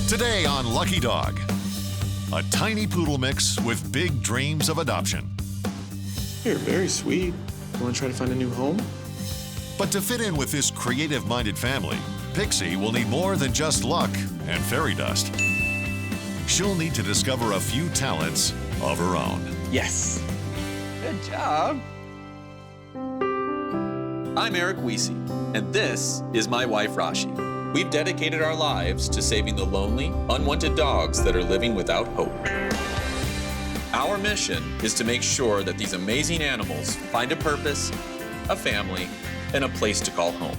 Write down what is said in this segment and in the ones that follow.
Today on Lucky Dog, a tiny poodle mix with big dreams of adoption. You're very sweet. You want to try to find a new home? But to fit in with this creative-minded family, Pixie will need more than just luck and fairy dust. She'll need to discover a few talents of her own. Yes. Good job. I'm Eric Weesey, and this is my wife, Rashi. We've dedicated our lives to saving the lonely, unwanted dogs that are living without hope. Our mission is to make sure that these amazing animals find a purpose, a family, and a place to call home.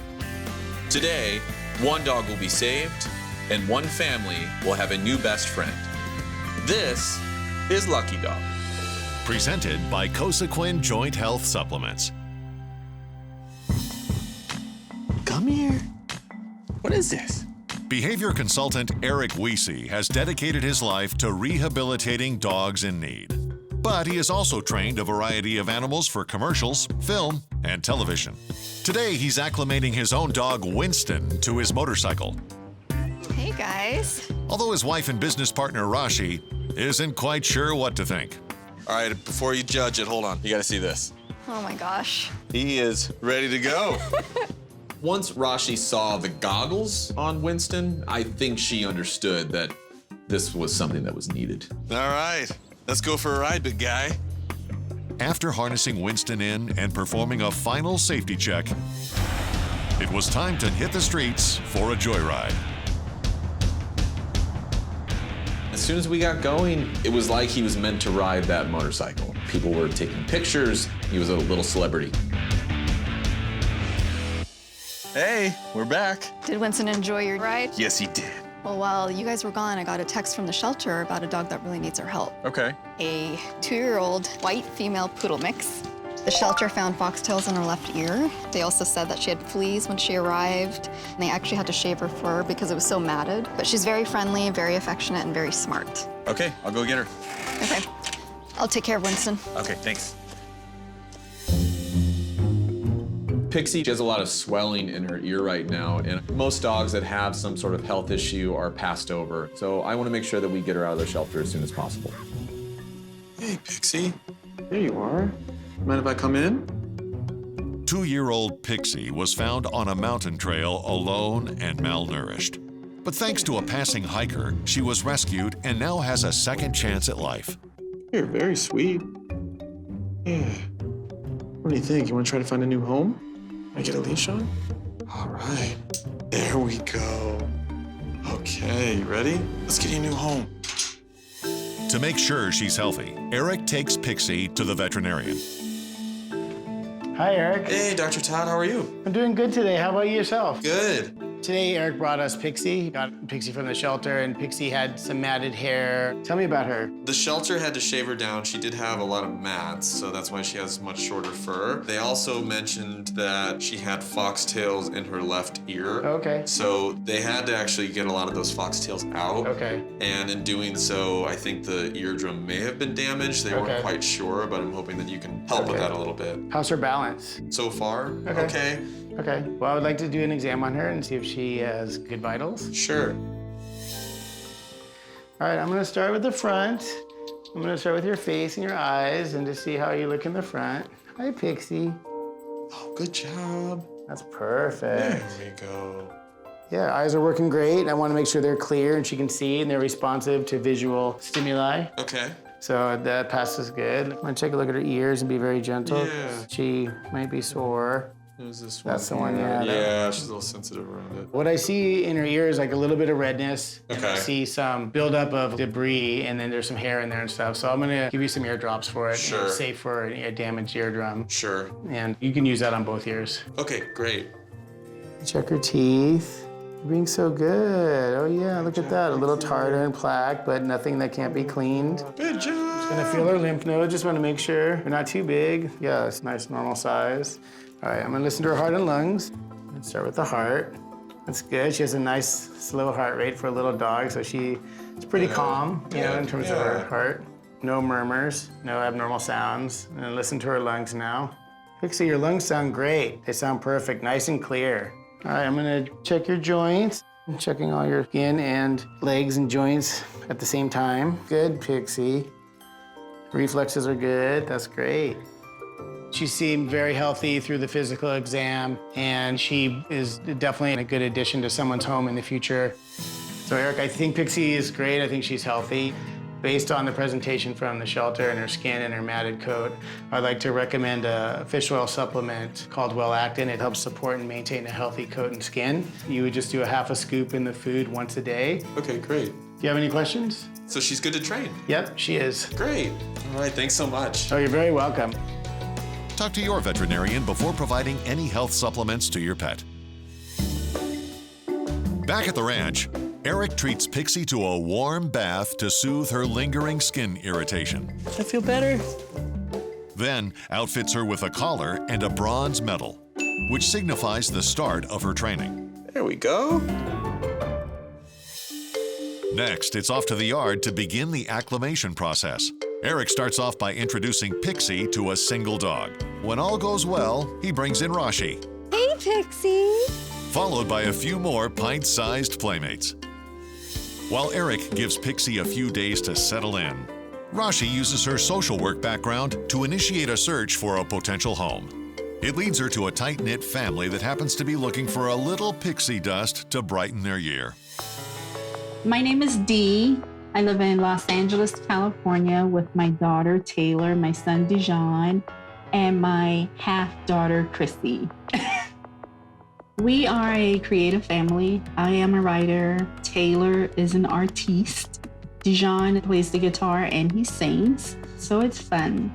Today, one dog will be saved, and one family will have a new best friend. This is Lucky Dog. Presented by Cosequin Joint Health Supplements. Come here. What is this? Behavior consultant Eric Weesey has dedicated his life to rehabilitating dogs in need. But he has also trained a variety of animals for commercials, film, and television. Today, he's acclimating his own dog, Winston, to his motorcycle. Hey, guys. Although his wife and business partner, Rashi, isn't quite sure what to think. All right, before you judge it, hold on. You gotta see this. Oh, my gosh. He is ready to go. Once Rashi saw the goggles on Winston, I think she understood that this was something that was needed. All right, let's go for a ride, big guy. After harnessing Winston in and performing a final safety check, it was time to hit the streets for a joyride. As soon as we got going, it was like he was meant to ride that motorcycle. People were taking pictures. He was a little celebrity. Hey, we're back. Did Winston enjoy your ride? Yes, he did. Well, while you guys were gone, I got a text from the shelter about a dog that really needs our help. Okay. A 2-year-old white female poodle mix. The shelter found foxtails in her left ear. They also said that she had fleas when she arrived, and they actually had to shave her fur because it was so matted. But she's very friendly, very affectionate, and very smart. Okay, I'll go get her. Okay. I'll take care of Winston. Okay, thanks. Pixie, she has a lot of swelling in her ear right now, and most dogs that have some sort of health issue are passed over. So I want to make sure that we get her out of the shelter as soon as possible. Hey, Pixie. There you are. Mind if I come in? 2-year-old Pixie was found on a mountain trail alone and malnourished. But thanks to a passing hiker, she was rescued and now has a second chance at life. You're very sweet. Yeah. What do you think? You want to try to find a new home? I get a leash on? All right. There we go. Okay, you ready? Let's get you a new home. To make sure she's healthy, Eric takes Pixie to the veterinarian. Hi, Eric. Hey, Dr. Todd, how are you? I'm doing good today. How about you yourself? Good. Today, Eric brought us Pixie. He got Pixie from the shelter, and Pixie had some matted hair. Tell me about her. The shelter had to shave her down. She did have a lot of mats, so that's why she has much shorter fur. They also mentioned that she had foxtails in her left ear. Okay. So they had to actually get a lot of those foxtails out. Okay. And in doing so, I think the eardrum may have been damaged. They weren't quite sure, but I'm hoping that you can help with that a little bit. How's her balance? So far, Okay. Okay. Well, I would like to do an exam on her and see if she has good vitals. Sure. All right, I'm gonna start with the front. I'm gonna start with your face and your eyes and just see how you look in the front. Hi, Pixie. Oh, good job. That's perfect. There we go. Yeah, eyes are working great. I want to make sure they're clear and she can see and they're responsive to visual stimuli. Okay. So that passes good. I'm gonna take a look at her ears and be very gentle. Yeah. She might be sore. Who's this one? That's the one, yeah. Yeah, she's a little sensitive around it. What I see in her ear is like a little bit of redness. And I Okay. see some buildup of debris, and then there's some hair in there and stuff. So I'm gonna give you some ear drops for it. Sure. Safe for a damaged eardrum. Sure. And you can use that on both ears. Okay, great. Check her teeth. You're being so good. Oh yeah, look at that. A little tartar and plaque, but nothing that can't be cleaned. Good job. Gonna feel her lymph nodes. Just want to make sure they're not too big. Yeah, it's nice, normal size. All right, I'm gonna listen to her heart and lungs. Let's start with the heart. That's good. She has a nice slow heart rate for a little dog, so she's pretty calm, you know, in terms of her heart. No murmurs, no abnormal sounds. And listen to her lungs now. Pixie, your lungs sound great. They sound perfect, nice and clear. All right, I'm gonna check your joints. Checking all your skin and legs and joints at the same time. Good, Pixie. Reflexes are good. That's great. She seemed very healthy through the physical exam, and she is definitely a good addition to someone's home in the future. So Eric, I think Pixie is great. I think she's healthy. Based on the presentation from the shelter and her skin and her matted coat, I'd like to recommend a fish oil supplement called Well Actin. It helps support and maintain a healthy coat and skin. You would just do a half a scoop in the food once a day. Okay, great. Do you have any questions? So she's good to train? Yep, she is. Great. All right, thanks so much. Oh, you're very welcome. Talk to your veterinarian before providing any health supplements to your pet. Back at the ranch, Eric treats Pixie to a warm bath to soothe her lingering skin irritation. I feel better. Then outfits her with a collar and a bronze medal, which signifies the start of her training. There we go. Next, it's off to the yard to begin the acclimation process. Eric starts off by introducing Pixie to a single dog. When all goes well, he brings in Rashi, Hey, Pixie. followed by a few more pint-sized playmates. While Eric gives Pixie a few days to settle in, Rashi uses her social work background to initiate a search for a potential home. It leads her to a tight-knit family that happens to be looking for a little pixie dust to brighten their year. My name is Dee. I live in Los Angeles, California with my daughter, Taylor, my son, Dijon, and my half-daughter, Chrissy. We are a creative family. I am a writer. Taylor is an artiste. Dijon plays the guitar and he sings, so it's fun.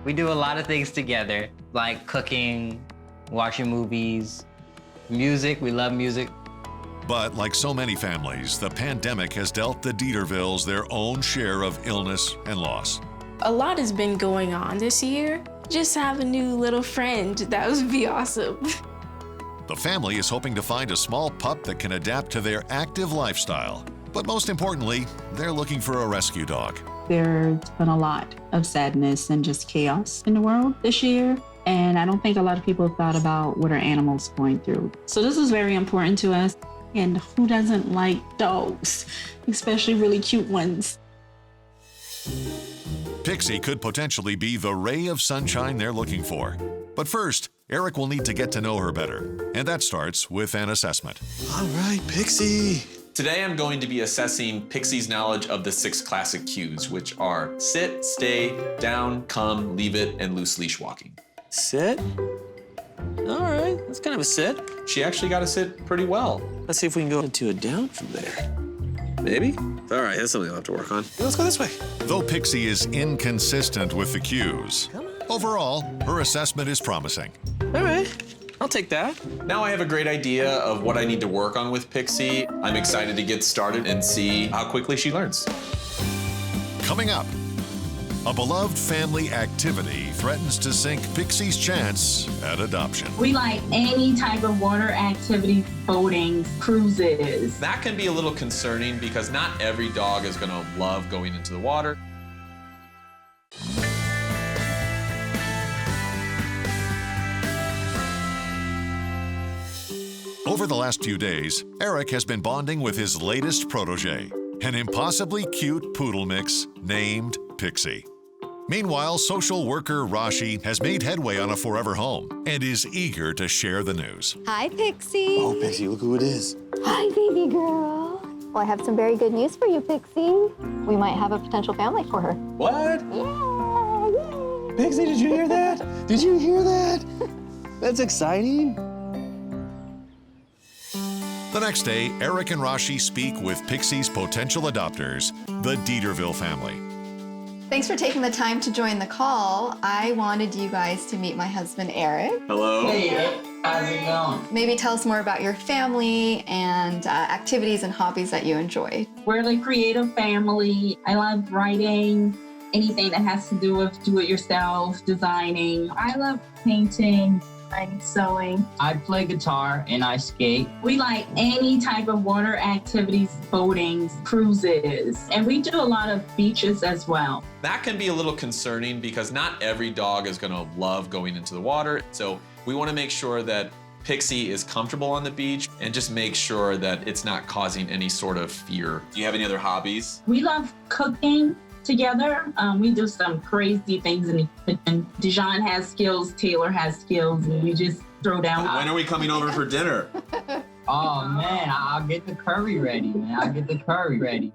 We do a lot of things together, like cooking, watching movies, music. We love music. But like so many families, the pandemic has dealt the Dietervilles their own share of illness and loss. A lot has been going on this year. Just have a new little friend. That would be awesome. The family is hoping to find a small pup that can adapt to their active lifestyle. But most importantly, they're looking for a rescue dog. There's been a lot of sadness and just chaos in the world this year. And I don't think a lot of people thought about what our animals are going through. So this is very important to us. And who doesn't like dogs, especially really cute ones? Pixie could potentially be the ray of sunshine they're looking for. But first, Eric will need to get to know her better. And that starts with an assessment. All right, Pixie. Today I'm going to be assessing Pixie's knowledge of the 6 classic cues, which are sit, stay, down, come, leave it, and loose leash walking. Sit. All right, that's kind of a sit. She actually got to sit pretty well. Let's see if we can go into a down from there. Maybe? All right, that's something I'll have to work on. Let's go this way. Though Pixie is inconsistent with the cues, overall, her assessment is promising. All right, I'll take that. Now I have a great idea of what I need to work on with Pixie. I'm excited to get started and see how quickly she learns. Coming up, a beloved family activity threatens to sink Pixie's chance at adoption. We like any type of water activity, boating, cruises. That can be a little concerning because not every dog is going to love going into the water. Over the last few days, Eric has been bonding with his latest protege, an impossibly cute poodle mix named Pixie. Meanwhile, social worker Rashi has made headway on a forever home and is eager to share the news. Hi, Pixie. Oh, Pixie, look who it is. Hi, baby girl. Well, I have some very good news for you, Pixie. We might have a potential family for her. What? Yeah, Pixie, did you hear that? Did you hear that? That's exciting. The next day, Eric and Rashi speak with Pixie's potential adopters, the Dieterville family. Thanks for taking the time to join the call. I wanted you guys to meet my husband, Eric. Hello? Hey, how's it going? Maybe tell us more about your family and activities and hobbies that you enjoy. We're a creative family. I love writing, anything that has to do with do-it-yourself, designing. I love painting. I'm sewing. I play guitar and I skate. We like any type of water activities, boating, cruises, and we do a lot of beaches as well. That can be a little concerning because not every dog is going to love going into the water. So we want to make sure that Pixie is comfortable on the beach and just make sure that it's not causing any sort of fear. Do you have any other hobbies? We love cooking together. We do some crazy things in the kitchen. Dijon has skills, Taylor has skills, and we just throw down. When are we coming over for dinner? Oh man, I'll get the curry ready, man. I'll get the curry ready.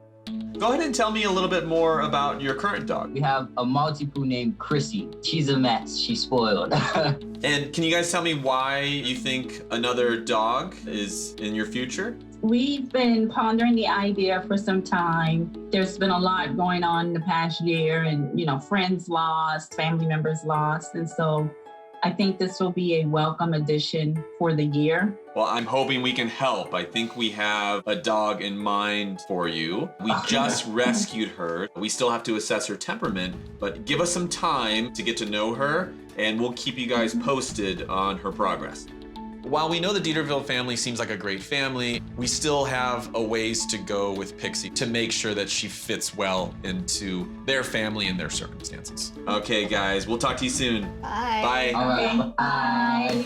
Go ahead and tell me a little bit more about your current dog. We have a Maltipoo named Chrissy. She's a mess. She's spoiled. And can you guys tell me why you think another dog is in your future? We've been pondering the idea for some time. There's been a lot going on in the past year, and friends lost, family members lost, and so I think this will be a welcome addition for the year. Well, I'm hoping we can help. I think we have a dog in mind for you. We just rescued her. We still have to assess her temperament, but give us some time to get to know her, and we'll keep you guys posted on her progress. While we know the Dieterville family seems like a great family, we still have a ways to go with Pixie to make sure that she fits well into their family and their circumstances. Okay, guys, we'll talk to you soon. Bye. Bye. All right. Bye.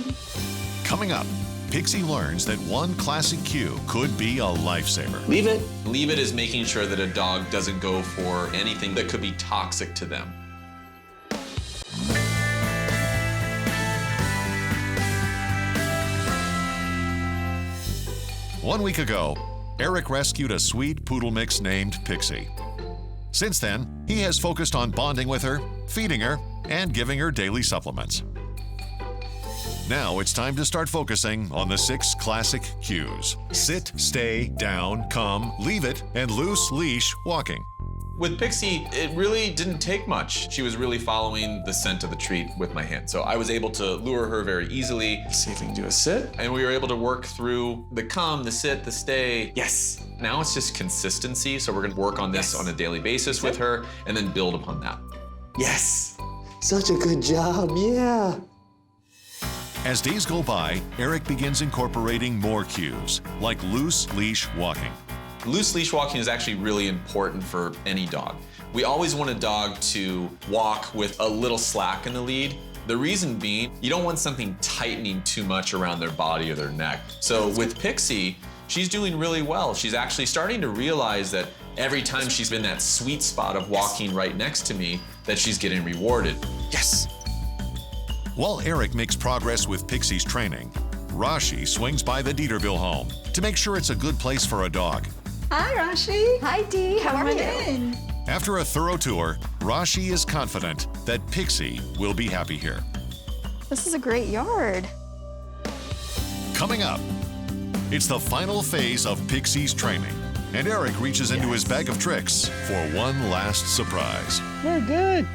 Coming up, Pixie learns that one classic cue could be a lifesaver. Leave it. Leave it is making sure that a dog doesn't go for anything that could be toxic to them. One week ago, Eric rescued a sweet poodle mix named Pixie. Since then, he has focused on bonding with her, feeding her, and giving her daily supplements. Now it's time to start focusing on the 6 classic cues: sit, stay, down, come, leave it, and loose leash walking. With Pixie, it really didn't take much. She was really following the scent of the treat with my hand. So I was able to lure her very easily. Let's see if we can do a sit. And we were able to work through the come, the sit, the stay. Yes. Now it's just consistency. So we're gonna work on this on a daily basis with her and then build upon that. Yes. Such a good job. Yeah. As days go by, Eric begins incorporating more cues, like loose leash walking. Loose leash walking is actually really important for any dog. We always want a dog to walk with a little slack in the lead. The reason being, you don't want something tightening too much around their body or their neck. So with Pixie, she's doing really well. She's actually starting to realize that every time she's in that sweet spot of walking right next to me, that she's getting rewarded. Yes. While Eric makes progress with Pixie's training, Rashi swings by the Dieterville home to make sure it's a good place for a dog. Hi, Rashi. Hi, Dee. How are you? In. After a thorough tour, Rashi is confident that Pixie will be happy here. This is a great yard. Coming up, it's the final phase of Pixie's training, and Eric reaches into his bag of tricks for one last surprise. We're good.